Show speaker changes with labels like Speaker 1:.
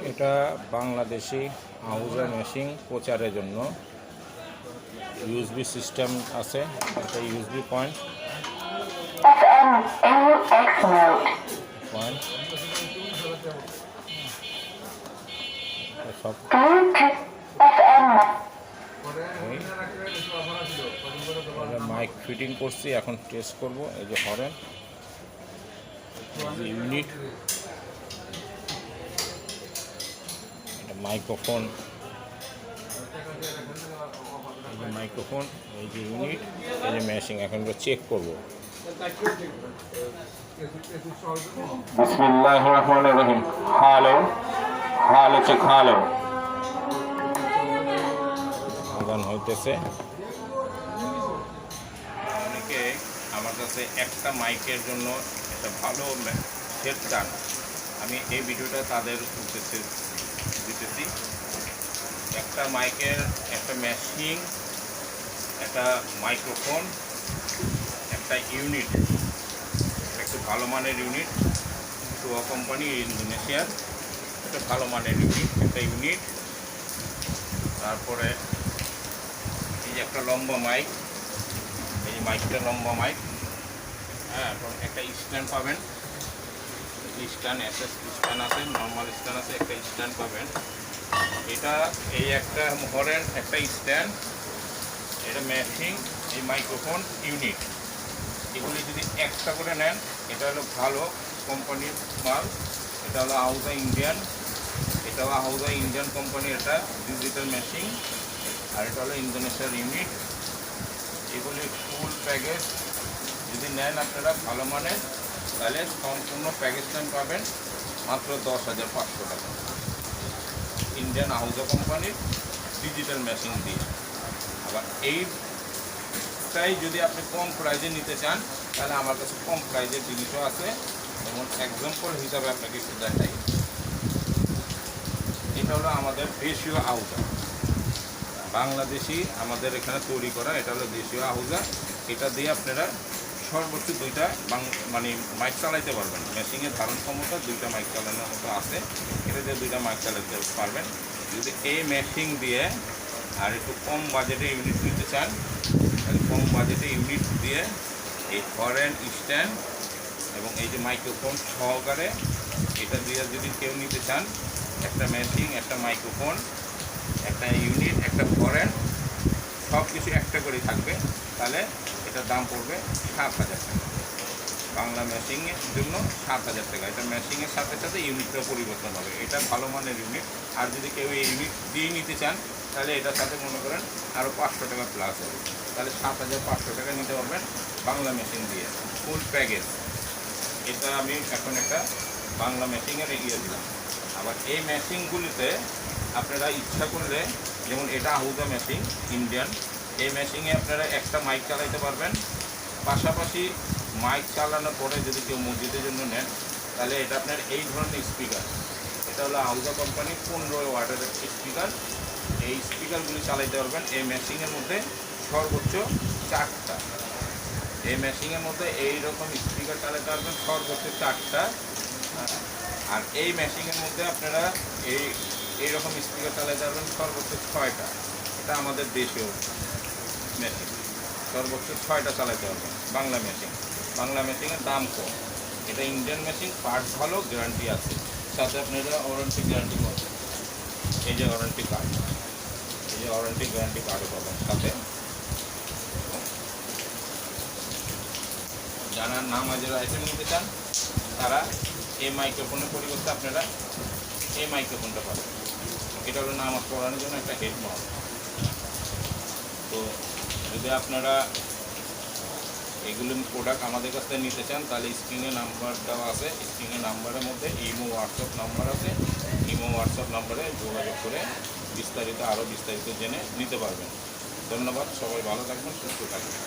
Speaker 1: এটা বাংলাদেশি আহুজা মেশিন প্রচারের জন্য ইউএসবি সিস্টেম আছে। এটা ইউএসবি পয়েন্ট সব মাইক ফিটিং করছি, এখন টেস্ট করব। এই যে হরেন, ইউনিট, এটা মাইক্রোফোন, এই যে মাইক্রোফোন, এই যে ইউনিট, এই যে মেশিন। এখন চেক করব। বিসমিল্লাহির রহমানির রহিম। হ্যালো হ্যালো, চেক হ্যালো, আদান হইতেছে। অনেকে আমার কাছে একটা মাইকের জন্য একটা ভালো সেট চান। আমি এই ভিডিওটা তাদের উদ্দেশ্যে দিতেছি। একটা মাইকের একটা মেশিন, একটা মাইক্রোফোন, একটা ইউনিট, একটু ভালো মানের ইউনিট, টোয়া কোম্পানি ইন্দোনেশিয়ার, একটা ভালো মানের ইউনিট, একটা ইউনিট। তারপরে এই যে একটা লম্বা মাইক, এই মাইকটা লম্বা মাইক। হ্যাঁ, এবং একটা স্ট্যান্ড পাবেন, স্ট্যান্ড এসএস স্ট্যান্ড আছে, নর্মাল স্ট্যান্ড আছে, একটা স্ট্যান্ড পাবেন। এটা এই একটা ধরেন একটা স্ট্যান্ড, এটা মেশিন, এই মাইক্রোফোন, ইউনিট, এগুলি যদি একটা করে নেন, এটা হলো ভালো কোম্পানির মাল। এটা হলো আহুজা ইন্ডিয়ান, এটা হলো আহুজা ইন্ডিয়ান কোম্পানি, এটা ডিজিটাল মেশিন। আর এটা হলো ইন্দোনেশিয়ার ইউনিট। এগুলি ফুল প্যাকেজ যদি নেন আপনারা ভালো মানের, তাহলে সম্পূর্ণ প্যাকেজটা পাবেন মাত্র 10,500 টাকা, ইন্ডিয়ান আহুজা কোম্পানির ডিজিটাল মেশিন দিয়ে। আবার এইটাই যদি আপনি কম প্রাইজে নিতে চান, তাহলে আমার কাছে কম প্রাইজের জিনিসও আছে। যেমন এক্সাম্পল হিসাবে আপনাকে একটু দেখাই। এটা হলো আমাদের দেশীয় আহুজা, বাংলাদেশি আমাদের এখানে তৈরি করা। এটা হলো দেশীয় আহুজা। এটা দিয়ে আপনারা সর্বোচ্চ দুইটা মানে মাইক চালাইতে পারবেন। মেশিনের ধারণ ক্ষমতা দুইটা মাইক চালানোর মতো আছে। এটা দিয়ে দুইটা মাইক চালাতে পারবেন। যদি এই মেশিন দিয়ে আর একটু কম বাজেটে ইউনিট নিতে চান, তাহলে কম বাজেটে ইউনিট দিয়ে এই ফরেন স্ট্যান্ড এবং এই যে মাইক্রোফোন সহকারে, এটা দিয়ে যদি কেউ নিতে চান, একটা মেশিন, একটা মাইক্রোফোন, একটা ইউনিট, একটা ফরেন, সব কিছু একটা করে থাকবে, তাহলে এটার দাম পড়বে 7,000 টাকা। বাংলা মেশিনের জন্য 7,000 টাকা। এটা মেশিনের সাথে সাথে ইউনিটটাও পরিবর্তন হবে। এটা ভালো মানের ইউনিট। আর যদি কেউ এই ইউনিট দিয়ে নিতে চান, তাহলে এটার সাথে মনে করেন আরও 500 টাকা প্লাস হবে, তাহলে 7,500 টাকা নিতে পারবেন বাংলা মেশিন দিয়ে, ফুল প্যাকেজ। এটা আমি এখন একটা বাংলা মেশিনের এগিয়ে দিলাম। আবার এই মেশিনগুলিতে আপনারা ইচ্ছা করলে, যেমন এটা আহুজা মেশিন ইন্ডিয়ান, এই মেশিনে আপনারা একটা মাইক চালাইতে পারবেন। পাশাপাশি মাইক চালানোর পরে যদি কেউ মসজিদের জন্য নেন, তাহলে এটা আপনার এই ধরনের স্পিকার, এটা হলো আহুজা কোম্পানি 15 ওয়াটের স্পিকার। এই স্পিকারগুলি চালাইতে পারবেন এই মেশিনের মধ্যে সর্বোচ্চ 4টা। এই মেশিনের মধ্যে এইরকম স্পিকার চালাতে পারবেন সর্বোচ্চ 4টা। আর এই মেশিনের মধ্যে আপনারা এইরকম স্পিকার চালাতে পারবেন সর্বোচ্চ 6টা। এটা আমাদের দেশীয় মেশিন, সর্বোচ্চ 6টা চালাতে পারবেন বাংলা মেশিন। বাংলা মেশিনের দাম কম। এটা ইন্ডিয়ান মেশিন, পার্ট ভালো, গ্যারান্টি আছে, সাথে আপনারা ওয়ারেন্টি গ্যারান্টি পাবেন। এই যে ওয়ারেন্টি কার্ড, এই যে ওয়ারেন্টি গ্যারান্টি কার্ডও পাবেন সাথে। যারা নামাজের আইটেম নিতে চান, তারা এই মাইক্রোফোনের পরিবর্তে আপনারা এই মাইক্রোফোনটা পাবেন। এটা হলো নামাজ পড়ানোর জন্য একটা হেড মাউন্ট। তো যদি আপনারা এগুলো প্রোডাক্ট আমাদের কাছ থেকে নিতে চান, তাহলে স্ক্রিনে নাম্বার দেওয়া আছে, স্ক্রিনের নাম্বারের মধ্যে ইমো হোয়াটসঅ্যাপ নাম্বার আছে। ইমো হোয়াটসঅ্যাপ নাম্বারে যোগাযোগ করে আরও বিস্তারিত জেনে নিতে পারবেন। ধন্যবাদ, সবাই ভালো থাকবেন, সুস্থ থাকবেন।